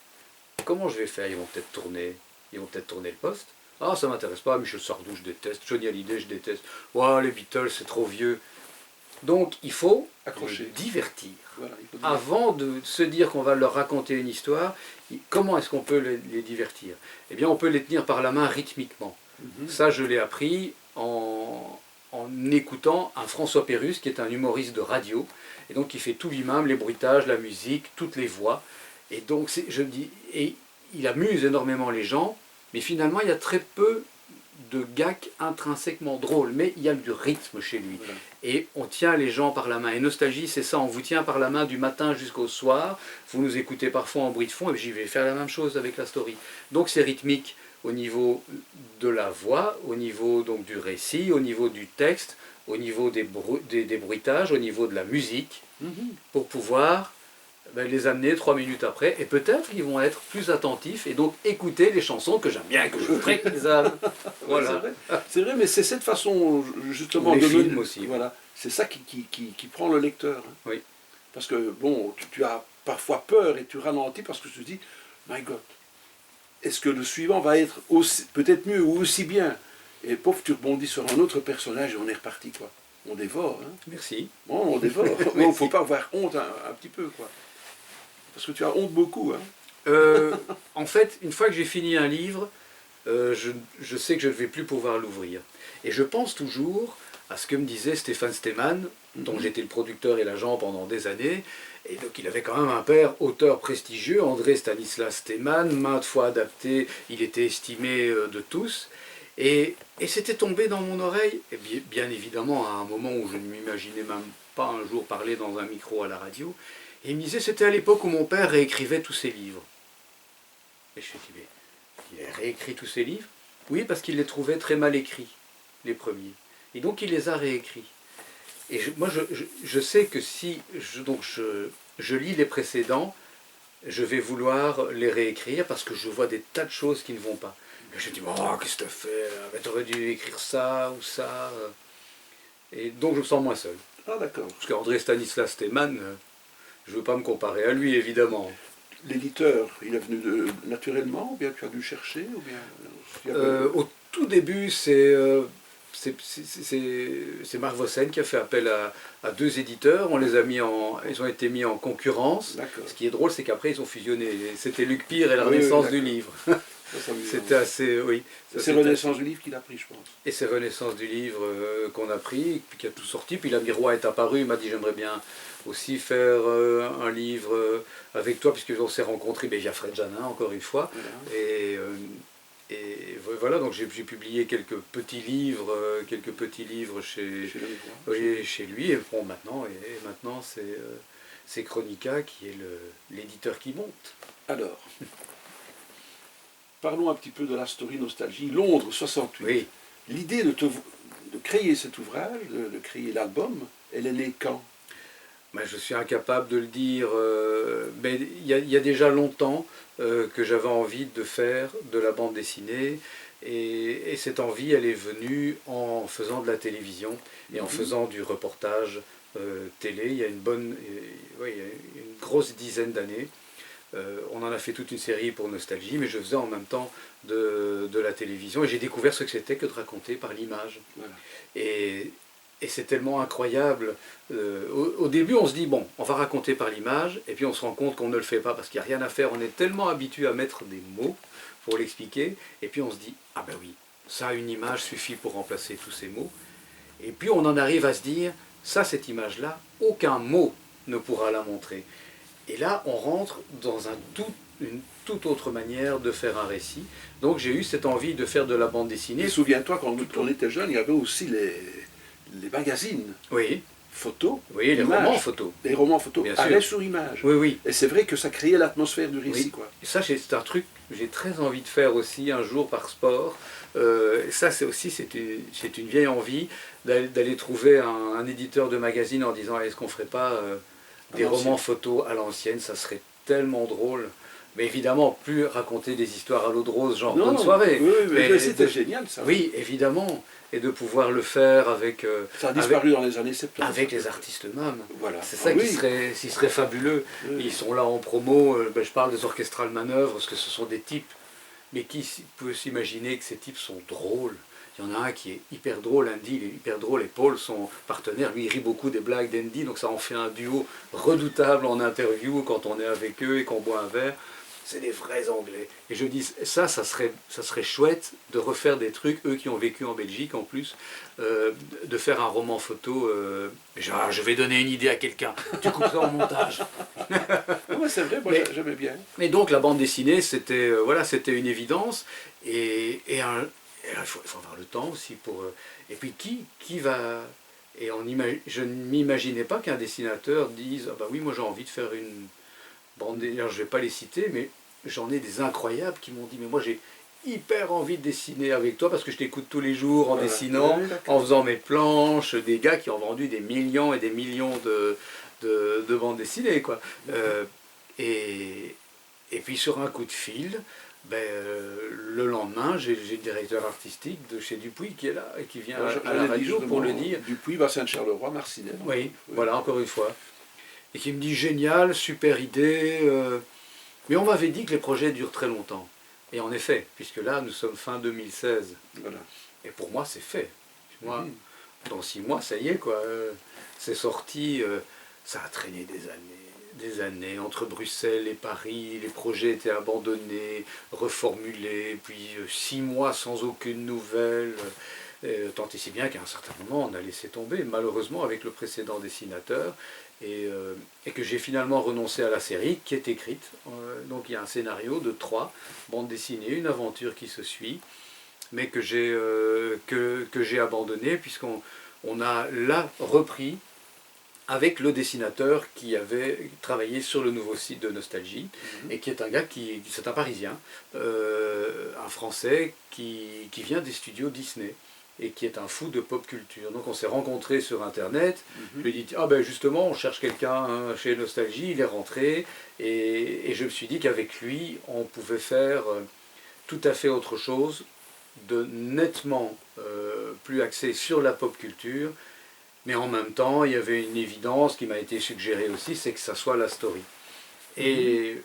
Comment je vais faire? Ils vont peut-être tourner le poste. Ah, ça ne m'intéresse pas, Michel Sardou, je déteste, Johnny Hallyday, je déteste, oh, les Beatles, c'est trop vieux. Donc il faut divertir. Voilà, avant de se dire qu'on va leur raconter une histoire, comment est-ce qu'on peut les divertir? Eh bien on peut les tenir par la main rythmiquement. Ça je l'ai appris en en écoutant un François Pérusse qui est un humoriste de radio, et donc qui fait tout lui-même, les bruitages, la musique, toutes les voix. Et donc, je dis, et il amuse énormément les gens, mais finalement, il y a très peu de gags intrinsèquement drôles, mais il y a du rythme chez lui. Voilà. Et on tient les gens par la main. Et Nostalgie, c'est ça, on vous tient par la main du matin jusqu'au soir, vous nous écoutez parfois en bruit de fond, et j'y vais faire la même chose avec la story. Donc c'est rythmique au niveau de la voix, au niveau donc du récit, au niveau du texte, au niveau des bruitages, au niveau de la musique, pour pouvoir les amener 3 minutes après, et peut-être ils vont être plus attentifs et donc écouter les chansons que j'aime bien, que je voudrais qu'ils aiment. Voilà. C'est vrai, mais c'est cette façon justement les de films aussi. Voilà, c'est ça qui prend le lecteur. Hein. Oui. Parce que bon, tu as parfois peur et tu ralentis parce que tu te dis, my God, est-ce que le suivant va être peut-être mieux ou aussi bien? Et pauvre, tu rebondis sur un autre personnage et on est reparti, quoi. On dévore. Hein. Merci. Bon, on dévore. Il ne faut pas avoir honte un petit peu, quoi. Parce que tu as honte beaucoup. Hein. En fait, une fois que j'ai fini un livre, je sais que je ne vais plus pouvoir l'ouvrir. Et je pense toujours à ce que me disait Stéphane Stemann, dont j'étais le producteur et l'agent pendant des années. Et donc il avait quand même un père auteur prestigieux, André Stanislas Stemann, maintes fois adapté, il était estimé de tous. Et c'était tombé dans mon oreille, et bien évidemment à un moment où je ne m'imaginais même pas un jour parler dans un micro à la radio. Et il me disait, c'était à l'époque où mon père réécrivait tous ses livres. Et je me suis dit, mais il a réécrit tous ses livres? Oui, parce qu'il les trouvait très mal écrits, les premiers. Et donc il les a réécrits. Et moi, je sais que si je lis les précédents, je vais vouloir les réécrire parce que je vois des tas de choses qui ne vont pas. Et je me dis, oh, qu'est-ce que tu as fait? Tu aurais dû écrire ça ou ça. Et donc je me sens moins seul. Ah, d'accord. Parce qu'André Stanislas Stemann, je ne veux pas me comparer à lui, évidemment. L'éditeur, il est venu naturellement, ou bien tu as dû chercher ou bien... Au tout début, c'est Marc Vossen qui a fait appel à 2 éditeurs. Ils ont été mis en concurrence. Ce qui est drôle, c'est qu'après, ils ont fusionné. C'était Luc Pire et la Renaissance du livre. C'était assez... Oui. C'est Renaissance du livre qu'il a pris, je pense. Et c'est Renaissance du livre qu'on a pris, puis qui a tout sorti. Puis la Miroir est apparu, il m'a dit, j'aimerais bien aussi faire un livre avec toi, puisqu'on s'est rencontrés via Fred Janin, encore une fois. Voilà. Et voilà, donc j'ai publié quelques petits livres chez lui. Et bon, maintenant c'est Chronica qui est l'éditeur qui monte. Alors, parlons un petit peu de la story Nostalgie. Londres 68. Oui. L'idée de créer cet ouvrage, de créer l'album, elle est née quand? Ben, je suis incapable de le dire, mais il y a déjà longtemps que j'avais envie de faire de la bande dessinée, et cette envie, elle est venue en faisant de la télévision et en faisant du reportage télé. Il y a une grosse dizaine d'années. On en a fait toute une série pour Nostalgie, mais je faisais en même temps de la télévision, et j'ai découvert ce que c'était que de raconter par l'image. Voilà. Et c'est tellement incroyable. Au début, on se dit, bon, on va raconter par l'image, et puis on se rend compte qu'on ne le fait pas parce qu'il n'y a rien à faire. On est tellement habitué à mettre des mots pour l'expliquer, et puis on se dit, ah ben oui, ça, une image suffit pour remplacer tous ces mots. Et puis on en arrive à se dire, ça, cette image-là, aucun mot ne pourra la montrer. Et là, on rentre dans une toute autre manière de faire un récit. Donc j'ai eu cette envie de faire de la bande dessinée. Souviens-toi, quand on était jeune, il y avait aussi les magazines. Oui. Photos. Oui, les romans photos. Les romans photos allaient sur image. Oui, oui. Et c'est vrai que ça créait l'atmosphère du récit. Oui. Quoi. Et ça, c'est un truc que j'ai très envie de faire aussi un jour par sport. Ça, c'est une vieille envie d'aller trouver un éditeur de magazine en disant, est-ce qu'on ne ferait pas des romans photos à l'ancienne? Ça serait tellement drôle. Mais évidemment, plus raconter des histoires à l'eau de rose, genre bonne soirée. Oui, mais c'était génial ça. Oui, évidemment. Et de pouvoir le faire avec... ça a disparu dans les années 70. Avec les artistes eux-mêmes. Voilà. C'est ça qui serait fabuleux. Oui. Ils sont là en promo. Je parle des orchestrales manœuvres, parce que ce sont des types. Mais qui peut s'imaginer que ces types sont drôles? Il y en a un qui est hyper drôle, Andy, il est hyper drôle, et Paul, son partenaire, lui, il rit beaucoup des blagues d'Andy, donc ça en fait un duo redoutable en interview quand on est avec eux et qu'on boit un verre. c'est des vrais Anglais. Et je dis, ça serait chouette de refaire des trucs, eux qui ont vécu en Belgique en plus, de faire un roman photo. Genre, je vais donner une idée à quelqu'un, tu coupes ça en montage. Ouais, c'est vrai, moi j'aimais bien. Mais donc la bande dessinée, c'était voilà, c'était une évidence. Et il faut avoir le temps aussi pour... et puis qui va... Et je ne m'imaginais pas qu'un dessinateur dise, ah bah oui, moi j'ai envie de faire une bande dessinée. Alors, je ne vais pas les citer, mais j'en ai des incroyables qui m'ont dit, mais moi j'ai hyper envie de dessiner avec toi parce que je t'écoute tous les jours en dessinant, en faisant mes planches, des gars qui ont vendu des millions et des millions de bandes dessinées, quoi. Et puis sur un coup de fil, le lendemain, j'ai le directeur artistique de chez Dupuis qui est là et qui vient à la radio pour le dire. Dupuis, Bassin-de-Charleroi, Marcinelle. Oui, voilà, encore une fois. Et qui me dit génial, super idée. Mais on m'avait dit que les projets durent très longtemps. Et en effet, puisque là, nous sommes fin 2016. Voilà. Et pour moi, c'est fait. Moi, dans 6 mois, ça y est, quoi. C'est sorti, ça a traîné des années, entre Bruxelles et Paris, les projets étaient abandonnés, reformulés, puis 6 mois sans aucune nouvelle, tant et si bien qu'à un certain moment on a laissé tomber, malheureusement avec le précédent dessinateur, et que j'ai finalement renoncé à la série qui est écrite. Donc il y a un scénario de 3 bandes dessinées, une aventure qui se suit, mais que j'ai abandonné puisqu'on a là repris avec le dessinateur qui avait travaillé sur le nouveau site de Nostalgie, et qui est un gars c'est un Parisien, un Français qui vient des studios Disney, et qui est un fou de pop culture. Donc on s'est rencontrés sur Internet, je lui ai dit, ah ben justement, on cherche quelqu'un chez Nostalgie, il est rentré, et je me suis dit qu'avec lui, on pouvait faire tout à fait autre chose, de nettement plus axé sur la pop culture. Mais en même temps, il y avait une évidence qui m'a été suggérée aussi, c'est que ça soit la story. Et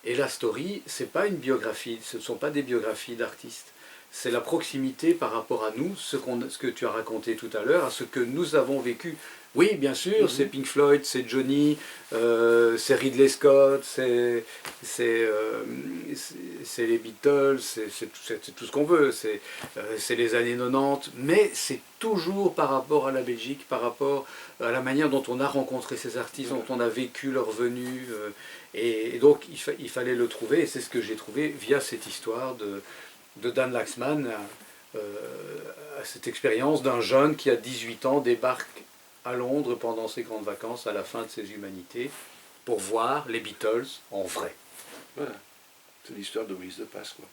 la story, c'est pas une biographie, ce ne sont pas des biographies d'artistes. C'est la proximité par rapport à nous, ce que tu as raconté tout à l'heure, à ce que nous avons vécu. Oui, bien sûr, c'est Pink Floyd, c'est Johnny, c'est Ridley Scott, c'est les Beatles, c'est tout ce qu'on veut, c'est les années 90, mais c'est toujours par rapport à la Belgique, par rapport à la manière dont on a rencontré ces artistes, dont on a vécu leur venue, et donc il fallait le trouver, et c'est ce que j'ai trouvé via cette histoire de Dan Laxman, cette expérience d'un jeune qui a 18 ans débarque à Londres pendant ses grandes vacances, à la fin de ses humanités, pour voir les Beatles en vrai. Voilà. C'est l'histoire de Brice de Passe, quoi.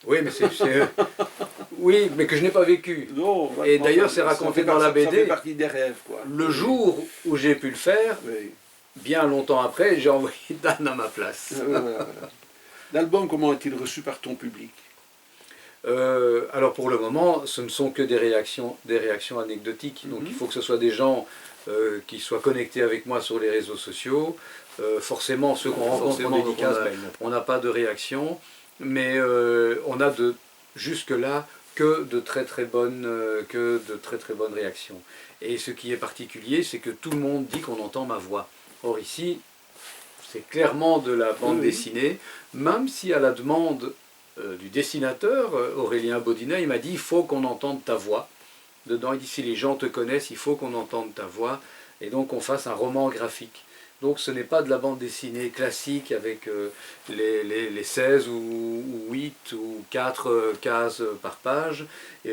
Oui, mais oui, mais que je n'ai pas vécu. Non, et d'ailleurs, c'est raconté dans la BD. Ça fait partie des rêves, quoi. Le jour où j'ai pu le faire, bien longtemps après, j'ai envoyé Dan à ma place. Voilà. L'album, comment est-il reçu par ton public? Alors pour le moment, ce ne sont que des réactions anecdotiques. Donc il faut que ce soit des gens qui soient connectés avec moi sur les réseaux sociaux. Forcément, ceux qu'on rencontre en dédicace, on n'a pas de réaction. Mais on a jusque-là que de très très bonnes réactions. Et ce qui est particulier, c'est que tout le monde dit qu'on entend ma voix. Or ici, c'est clairement de la bande dessinée, même si à la demande du dessinateur, Aurélien Baudinet, il m'a dit il faut qu'on entende ta voix. Dedans, il dit si les gens te connaissent, il faut qu'on entende ta voix, et donc qu'on fasse un roman graphique. Donc ce n'est pas de la bande dessinée classique avec les 16 ou 8 ou 4 cases par page. Il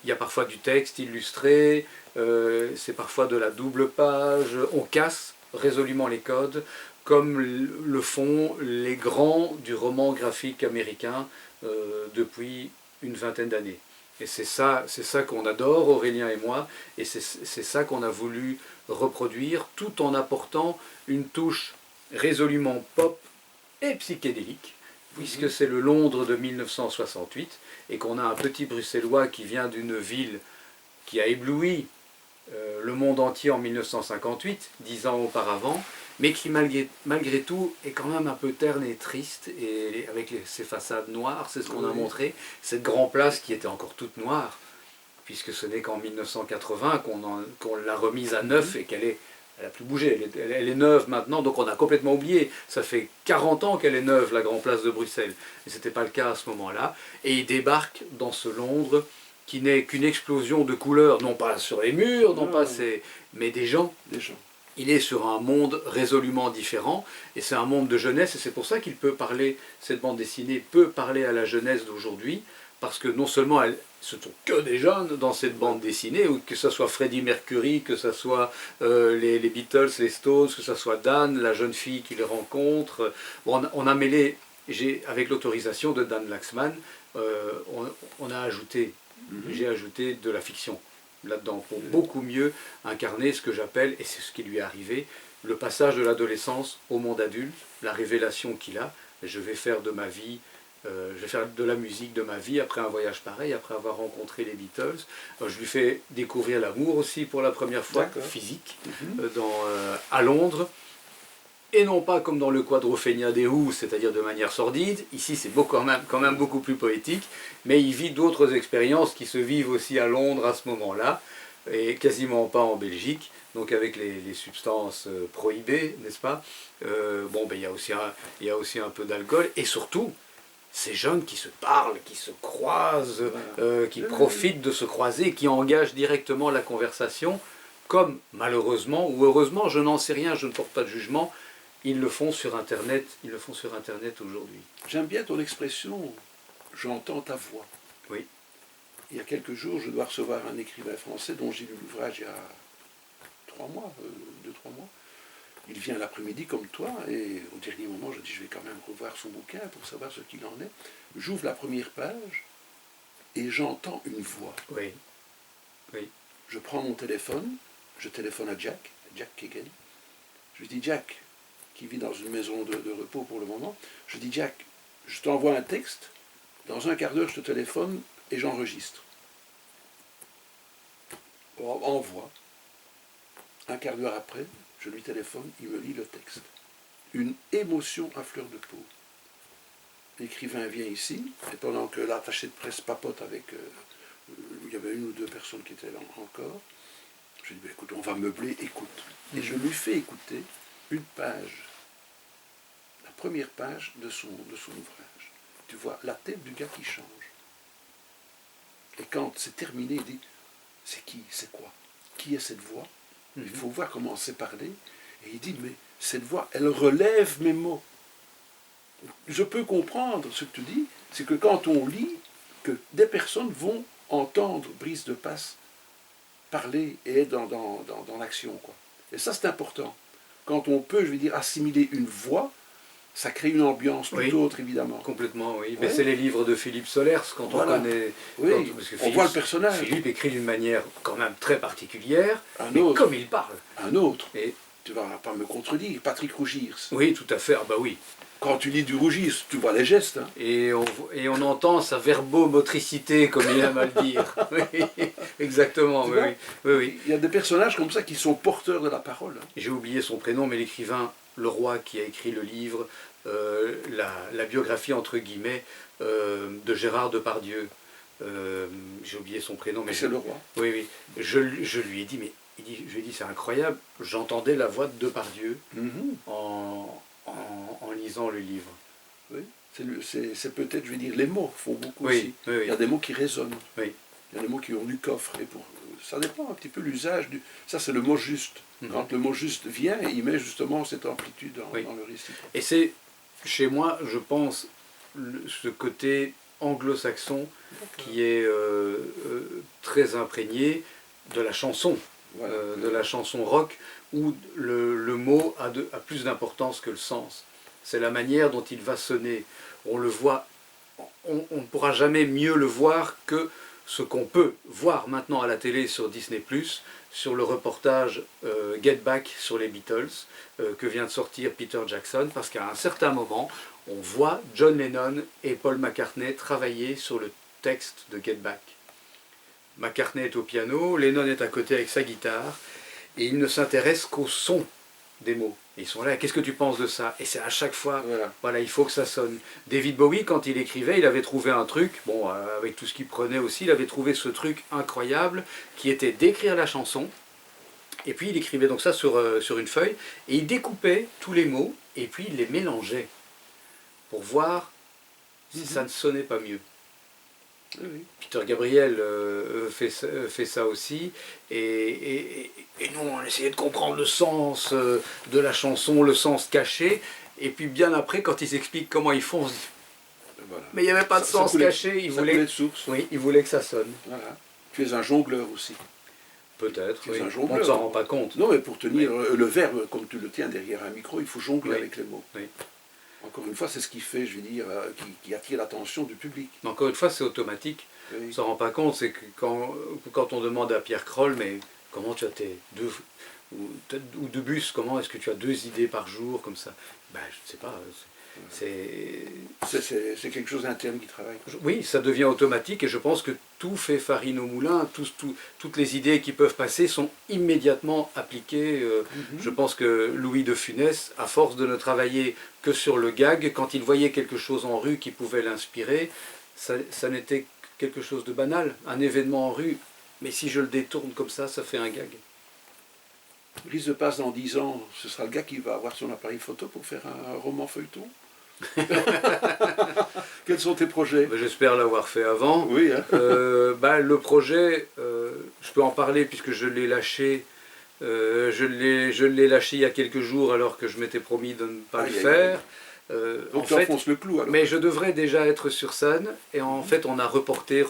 y a parfois du texte illustré, c'est parfois de la double page, on casse résolument les codes, comme le font les grands du roman graphique américain depuis une vingtaine d'années. Et c'est ça qu'on adore, Aurélien et moi, et c'est ça qu'on a voulu reproduire, tout en apportant une touche résolument pop et psychédélique, puisque c'est le Londres de 1968, et qu'on a un petit Bruxellois qui vient d'une ville qui a ébloui le monde entier en 1958, 10 ans auparavant, mais qui malgré tout est quand même un peu terne et triste, et avec ses façades noires, c'est ce qu'on a montré, cette grande place qui était encore toute noire, puisque ce n'est qu'en 1980 qu'on l'a remise à neuf et qu'elle est elle a plus bougé, elle est neuve maintenant, donc on a complètement oublié. Ça fait 40 ans qu'elle est neuve, la Grand Place de Bruxelles. Et ce n'était pas le cas à ce moment-là. Et il débarque dans ce Londres qui n'est qu'une explosion de couleurs, non pas sur les murs, mais des gens. Il est sur un monde résolument différent, et c'est un monde de jeunesse, et c'est pour ça qu'il peut parler, cette bande dessinée peut parler à la jeunesse d'aujourd'hui, parce que non seulement ce ne sont que des jeunes dans cette bande dessinée, ou que ce soit Freddie Mercury, que ce soit les Beatles, les Stones, que ce soit Dan, la jeune fille qu'il rencontre. Bon, on a mêlé, avec l'autorisation de Dan Laxman, on a ajouté, j'ai ajouté de la fiction là-dedans, pour beaucoup mieux incarner ce que j'appelle, et c'est ce qui lui est arrivé, le passage de l'adolescence au monde adulte, la révélation qu'il a. Je vais faire de ma vie, je vais faire de la musique de ma vie après un voyage pareil, après avoir rencontré les Beatles. Je lui fais découvrir l'amour aussi pour la première fois, physique, à Londres. Et non pas comme dans le Quadrophenia des Who, c'est-à-dire de manière sordide. Ici, c'est quand même beaucoup plus poétique, mais il vit d'autres expériences qui se vivent aussi à Londres à ce moment-là, et quasiment pas en Belgique, donc avec les substances prohibées, n'est-ce pas? Il y a aussi un peu d'alcool, et surtout, ces jeunes qui se parlent, qui se croisent, qui profitent de se croiser, qui engagent directement la conversation, comme malheureusement, ou heureusement, je n'en sais rien, je ne porte pas de jugement, ils le font sur Internet, aujourd'hui. J'aime bien ton expression « j'entends ta voix ». Oui. Il y a quelques jours, je dois recevoir un écrivain français dont j'ai lu l'ouvrage il y a 2-3 mois. Il vient l'après-midi comme toi, et au dernier moment, je dis je vais quand même revoir son bouquin pour savoir ce qu'il en est. J'ouvre la première page, et j'entends une voix. Oui. Oui. Je prends mon téléphone, je téléphone à Jack Keegan. Je lui dis Jack, qui vit dans une maison de repos pour le moment, je dis Jack, je t'envoie un texte, dans un quart d'heure je te téléphone et j'enregistre. Envoie. Un quart d'heure après, je lui téléphone, il me lit le texte. Une émotion à fleur de peau. L'écrivain vient ici, et pendant que l'attaché de presse papote avec... il y avait 1 ou 2 personnes qui étaient là encore, je lui dis, écoute, on va meubler, écoute. Et je lui fais écouter une page, la première page de son ouvrage. Tu vois la tête du gars qui change. Et quand c'est terminé, il dit, c'est qui, c'est quoi? Qui est cette voix? Il faut voir comment on s'est parlé. Et il dit, mais cette voix, elle relève mes mots. Je peux comprendre ce que tu dis, c'est que quand on lit, que des personnes vont entendre Brice de Passe parler et être dans l'action, quoi. Et ça, c'est important. Quand on peut, je vais dire, assimiler une voix, ça crée une ambiance tout autre, évidemment. Complètement, oui. Mais c'est les livres de Philippe Solers, quand on connaît... Oui, on voit le personnage. Philippe écrit d'une manière quand même très particulière, mais comme il parle. Un autre. Et tu ne vas pas me contredire, Patrick Rougirs. Oui, tout à fait, ah bah oui. Quand tu lis du Rougirs, tu vois les gestes. Hein. Et on entend sa verbomotricité, comme il aime à le dire. Oui, exactement, oui. Il y a des personnages comme ça qui sont porteurs de la parole. Hein. J'ai oublié son prénom, mais l'écrivain Leroy qui a écrit le livre, la biographie entre guillemets de Gérard Depardieu. J'ai oublié son prénom. Mais c'est Leroy. Oui. Je lui ai dit, mais je lui ai dit, c'est incroyable, j'entendais la voix de Depardieu en lisant le livre. Oui, c'est peut-être, je vais dire, les mots font beaucoup aussi. Oui. Il y a des mots qui résonnent. Oui. Il y a des mots qui ont du coffre. Et ça dépend un petit peu l'usage. Ça, c'est le mot juste. Quand le mot juste vient, il met justement cette amplitude dans le récit. Et c'est, chez moi, je pense, ce côté anglo-saxon qui est très imprégné de la chanson, de la chanson rock, où le mot a plus d'importance que le sens. C'est la manière dont il va sonner. On le voit, on ne pourra jamais mieux le voir que ce qu'on peut voir maintenant à la télé sur Disney+, sur le reportage Get Back sur les Beatles, que vient de sortir Peter Jackson, parce qu'à un certain moment, on voit John Lennon et Paul McCartney travailler sur le texte de Get Back. McCartney est au piano, Lennon est à côté avec sa guitare, et ils ne s'intéressent qu'au son des mots. Et ils sont là, qu'est-ce que tu penses de ça? Et c'est à chaque fois, voilà, il faut que ça sonne. David Bowie, quand il écrivait, il avait trouvé un truc, bon, avec tout ce qu'il prenait aussi, il avait trouvé ce truc incroyable, qui était d'écrire la chanson, Et puis il écrivait donc ça sur une feuille, et il découpait tous les mots, et puis il les mélangeait pour voir si ça ne sonnait pas mieux. Oui. Peter Gabriel fait ça aussi, et nous on essayait de comprendre le sens de la chanson, le sens caché, et puis bien après quand ils expliquent comment ils font, on se dit, voilà. Mais il n'y avait pas de sens caché, il voulait que ça sonne. Voilà. Tu es un jongleur aussi. Peut-être, oui. On ne s'en rend pas compte. Non, mais pour tenir le verbe, comme tu le tiens derrière un micro, il faut jongler avec les mots. Oui. Encore une fois, c'est ce qui fait, je veux dire, qui attire l'attention du public. Encore une fois, c'est automatique. Oui. On ne s'en rend pas compte. C'est que quand on demande à Pierre Kroll, mais comment tu as tes ou de bus, comment est-ce que tu as 2 idées par jour, comme ça? Ben, je ne sais pas. C'est quelque chose d'interne qui travaille. Oui, ça devient automatique et je pense que tout fait farine au moulin, toutes les idées qui peuvent passer sont immédiatement appliquées. Je pense que Louis de Funès, à force de ne travailler que sur le gag, quand il voyait quelque chose en rue qui pouvait l'inspirer, ça n'était quelque chose de banal, un événement en rue, mais si je le détourne comme ça fait un gag. Brice de Passe, dans 10 ans, ce sera le gars qui va avoir son appareil photo pour faire un roman feuilleton. Quels sont tes projets? J'espère l'avoir fait avant. Oui, hein. Le projet, je peux en parler puisque je l'ai lâché. Je l'ai lâché il y a quelques jours alors que je m'étais promis de ne pas le faire. Donc tu enfonces le clou alors. Mais je devrais déjà être sur scène et en fait on a reporté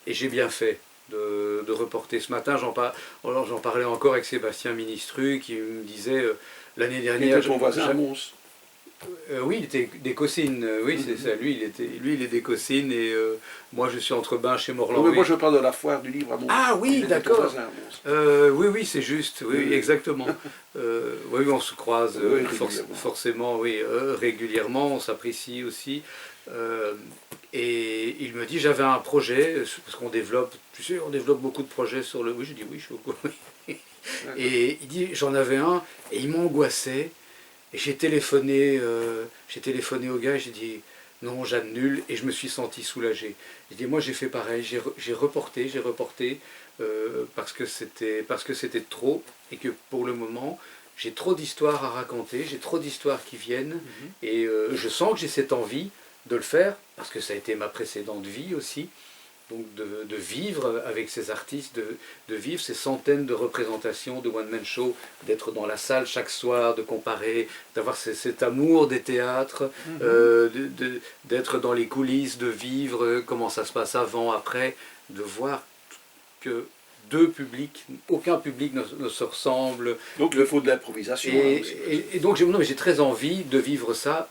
et j'ai bien fait de reporter. Ce matin j'en parlais encore avec Sébastien Ministru qui me disait l'année dernière... Il était ton voisin à Mons. Oui, il était des Cossines, oui c'est ça, lui il est des Cossines et moi je suis entre Binche et Morlan. Mais moi je parle de la foire du livre à Mons. Ah oui, d'accord. Oui, c'est juste, oui, exactement. Oui, on se croise forcément, oui, régulièrement, on s'apprécie aussi. Et il me dit, j'avais un projet, parce qu'on développe, tu sais, on développe beaucoup de projets sur le... Oui, j'ai dit oui, je suis au courant. Et il dit, j'en avais un, et il m'angoissait. Et j'ai téléphoné au gars, j'ai dit non, j'annule, et je me suis senti soulagé. J'ai dit moi j'ai fait pareil, j'ai reporté, parce que c'était trop, et que pour le moment j'ai trop d'histoires à raconter, j'ai trop d'histoires qui viennent, et je sens que j'ai cette envie de le faire, parce que ça a été ma précédente vie aussi. Donc de vivre avec ces artistes, de vivre ces centaines de représentations de one-man show, d'être dans la salle chaque soir, de comparer, d'avoir cet amour des théâtres, d'être dans les coulisses, de vivre comment ça se passe avant, après, de voir que aucun public ne se ressemble. Donc il faut de l'improvisation. Et donc j'ai très envie de vivre ça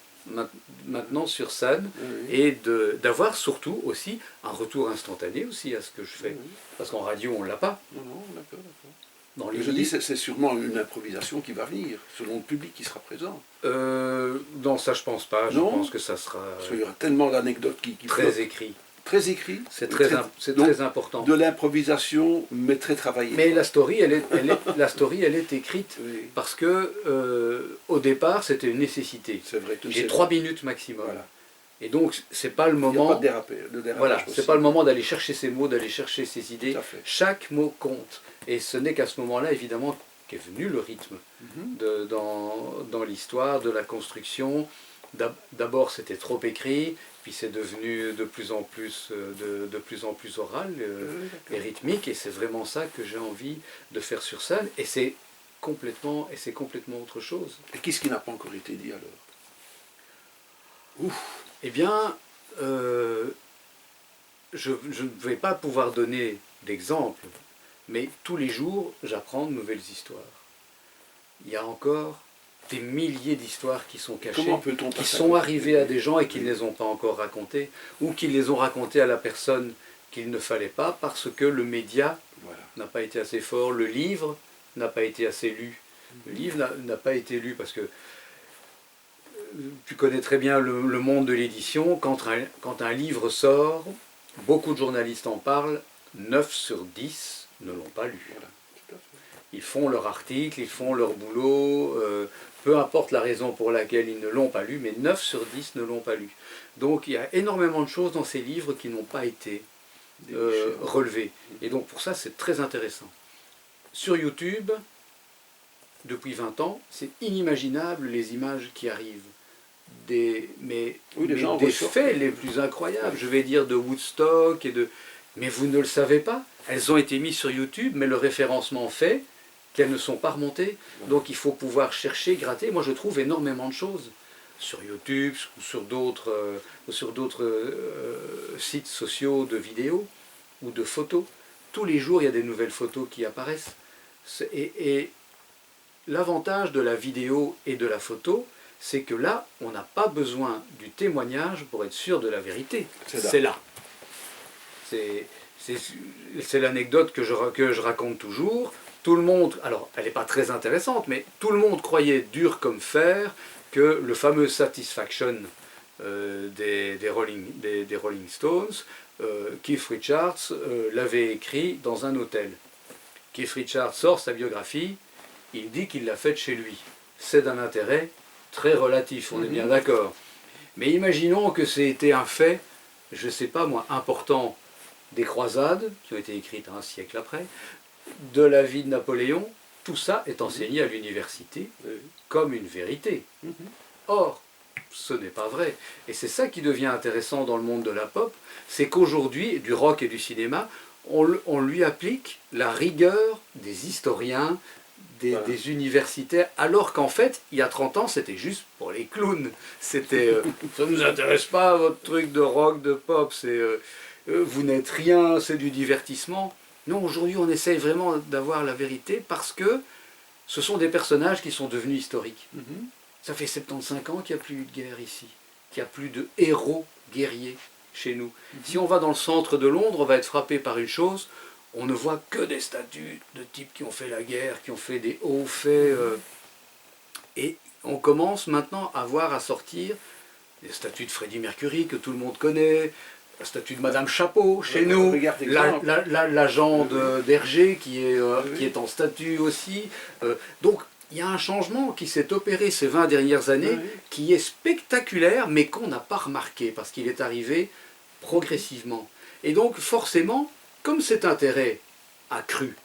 maintenant sur scène, et d'avoir surtout aussi un retour instantané aussi à ce que je fais. Parce qu'en radio on ne l'a pas. Non, d'accord. Je dis c'est sûrement une improvisation qui va venir, selon le public qui sera présent. Non, ça je pense pas. Je pense que ça sera... Parce qu'il y aura tellement d'anecdotes qui très écrits. Très écrit. C'est très important. De l'improvisation, mais très travaillée. Mais la story, elle est écrite parce que au départ, c'était une nécessité. C'est vrai. J'ai 3 minutes maximum. Voilà. Et donc, c'est pas le moment. Il n'y a pas de dérapage. Voilà, c'est pas le moment d'aller chercher ses mots, d'aller chercher ses idées. Chaque mot compte. Et ce n'est qu'à ce moment-là, évidemment, qu'est venu le rythme dans l'histoire, de la construction. D'abord, c'était trop écrit. Puis c'est devenu de plus en plus oral et rythmique, et c'est vraiment ça que j'ai envie de faire sur scène, et c'est complètement autre chose. Et qu'est-ce qui n'a pas encore été dit alors? Eh bien, je ne vais pas pouvoir donner d'exemple, mais tous les jours, j'apprends de nouvelles histoires. Il y a encore des milliers d'histoires qui sont cachées, qui sont arrivées à des gens et qui ne les ont pas encore racontées, ou qui les ont racontées à la personne qu'il ne fallait pas, parce que le média n'a pas été assez fort, le livre n'a pas été assez lu. Le livre n'a pas été lu parce que tu connais très bien le monde de l'édition. Quand un livre sort, beaucoup de journalistes en parlent, 9 sur 10 ne l'ont pas lu. Ils font leur article, ils font leur boulot, peu importe la raison pour laquelle ils ne l'ont pas lu, mais 9 sur 10 ne l'ont pas lu. Donc il y a énormément de choses dans ces livres qui n'ont pas été relevées. Et donc pour ça, c'est très intéressant. sur YouTube, depuis 20 ans, c'est inimaginable les images qui arrivent. Des faits les plus incroyables, je vais dire de Woodstock, mais vous ne le savez pas. Elles ont été mises sur YouTube, mais le référencement fait qu'elles ne sont pas remontées. Donc il faut pouvoir chercher, gratter. Moi je trouve énormément de choses sur YouTube ou sur d'autres sites sociaux de vidéos ou de photos. Tous les jours il y a des nouvelles photos qui apparaissent. Et l'avantage de la vidéo et de la photo, c'est que là, on n'a pas besoin du témoignage pour être sûr de la vérité. C'est là. C'est l'anecdote que je raconte toujours. Tout le monde, alors elle n'est pas très intéressante, mais tout le monde croyait dur comme fer que le fameux Satisfaction des Rolling Stones, Keith Richards l'avait écrit dans un hôtel. Keith Richards sort sa biographie, il dit qu'il l'a faite chez lui. C'est d'un intérêt très relatif, on est bien d'accord. Mais imaginons que c'était un fait, je ne sais pas moi, important des croisades, qui ont été écrites un siècle après, de la vie de Napoléon, tout ça est enseigné à l'université comme une vérité. Or, ce n'est pas vrai. Et c'est ça qui devient intéressant dans le monde de la pop, c'est qu'aujourd'hui, du rock et du cinéma, on lui applique la rigueur des historiens, des universitaires, alors qu'en fait, il y a 30 ans, c'était juste pour les clowns. C'était ça ne nous intéresse pas, votre truc de rock, de pop, c'est vous n'êtes rien, c'est du divertissement. Non, aujourd'hui, on essaye vraiment d'avoir la vérité parce que ce sont des personnages qui sont devenus historiques. Ça fait 75 ans qu'il n'y a plus eu de guerre ici, qu'il n'y a plus de héros guerriers chez nous. Si on va dans le centre de Londres, on va être frappé par une chose, on ne voit que des statues de types qui ont fait la guerre, qui ont fait des hauts faits. Et on commence maintenant à sortir des statues de Freddie Mercury que tout le monde connaît, la statue de Madame Chapeau chez nous, l'agent d'Hergé qui est en statue aussi. Donc il y a un changement qui s'est opéré ces 20 dernières années qui est spectaculaire mais qu'on n'a pas remarqué parce qu'il est arrivé progressivement. Et donc forcément, comme cet intérêt a cru,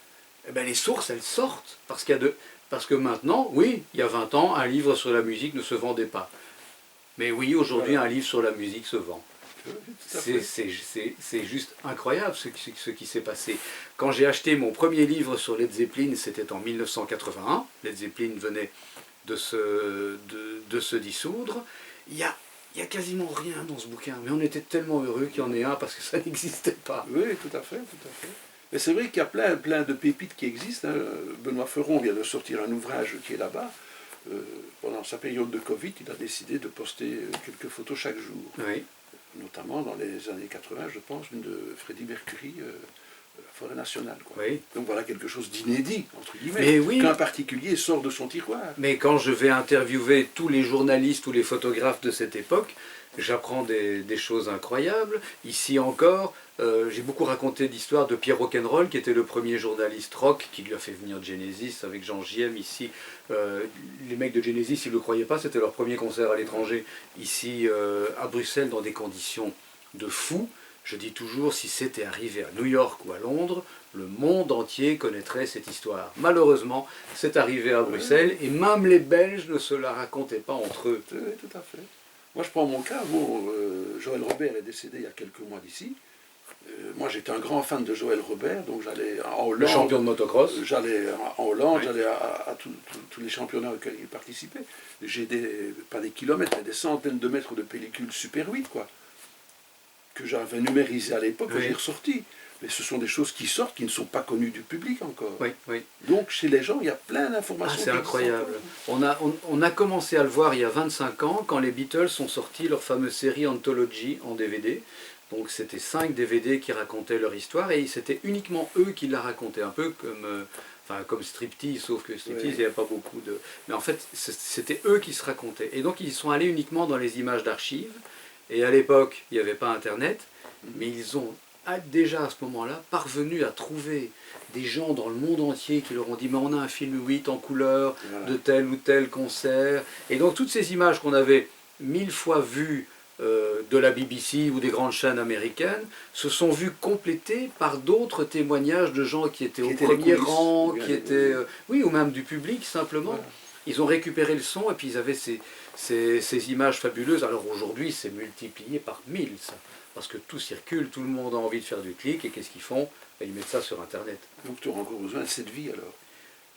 eh bien, les sources elles sortent parce que maintenant, oui, il y a 20 ans, un livre sur la musique ne se vendait pas. Mais oui, aujourd'hui, un livre sur la musique se vend. C'est juste incroyable ce qui s'est passé. Quand j'ai acheté mon premier livre sur Led Zeppelin, c'était en 1981. Led Zeppelin venait de se dissoudre. Il y a quasiment rien dans ce bouquin, mais on était tellement heureux qu'il y en ait un parce que ça n'existait pas. Oui, tout à fait, tout à fait. Mais c'est vrai qu'il y a plein de pépites qui existent. Benoît Feron vient de sortir un ouvrage qui est là-bas. Pendant sa période de Covid, il a décidé de poster quelques photos chaque jour. Oui. Notamment dans les années 80, je pense, une de Freddie Mercury, la Forêt Nationale. Quoi. Oui. Donc voilà quelque chose d'inédit, entre guillemets, qu'un particulier sort de son tiroir. Mais quand je vais interviewer tous les journalistes ou les photographes de cette époque, j'apprends des choses incroyables. Ici encore, j'ai beaucoup raconté l'histoire de Pierre Rock'n'Roll, qui était le premier journaliste rock, qui lui a fait venir Genesis avec Jean Giem ici. Les mecs de Genesis, ils ne le croyaient pas, c'était leur premier concert à l'étranger, ici à Bruxelles, dans des conditions de fou. Je dis toujours, si c'était arrivé à New York ou à Londres, le monde entier connaîtrait cette histoire. Malheureusement, c'est arrivé à Bruxelles, et même les Belges ne se la racontaient pas entre eux. Oui, tout à fait. Moi, je prends mon cas. Joël Robert est décédé il y a quelques mois d'ici. Moi, j'étais un grand fan de Joël Robert, donc j'allais en Hollande. Le champion de motocross. J'allais en Hollande, j'allais à tous les championnats auxquels il participait. J'ai pas des kilomètres, mais des centaines de mètres de pellicules Super 8, quoi, que j'avais numérisées à l'époque, que j'ai ressorties. Mais ce sont des choses qui sortent, qui ne sont pas connues du public encore. Oui, oui. Donc, chez les gens, il y a plein d'informations. C'est incroyable. On a commencé à le voir il y a 25 ans, quand les Beatles ont sorti leur fameuse série Anthology en DVD. Donc c'était 5 DVD qui racontaient leur histoire, et c'était uniquement eux qui la racontaient, un peu comme Striptease, sauf que Striptease, il n'y avait pas beaucoup de... Mais en fait, c'était eux qui se racontaient. Et donc ils sont allés uniquement dans les images d'archives, et à l'époque, il n'y avait pas Internet, mais ils ont déjà à ce moment-là parvenu à trouver des gens dans le monde entier qui leur ont dit « mais on a un film 8 en couleur de tel ou tel concert ». Et donc toutes ces images qu'on avait 1000 fois vues de la BBC ou des grandes chaînes américaines se sont vus complétés par d'autres témoignages de gens qui étaient au premier rang, qui étaient, oui, ou même du public simplement. Voilà. Ils ont récupéré le son et puis ils avaient ces images fabuleuses. Alors aujourd'hui, c'est multiplié par 1000, ça, parce que tout circule, tout le monde a envie de faire du clic, et qu'est-ce qu'ils font? Ils mettent ça sur Internet. Donc tu auras encore besoin de cette vie alors?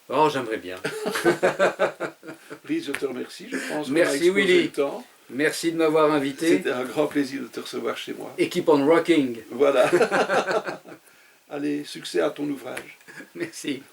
Oh, j'aimerais bien. Lise, je te remercie, je pense. Merci Willy. Merci de m'avoir invité. C'était un grand plaisir de te recevoir chez moi. Et keep on rocking. Voilà. Allez, succès à ton ouvrage. Merci.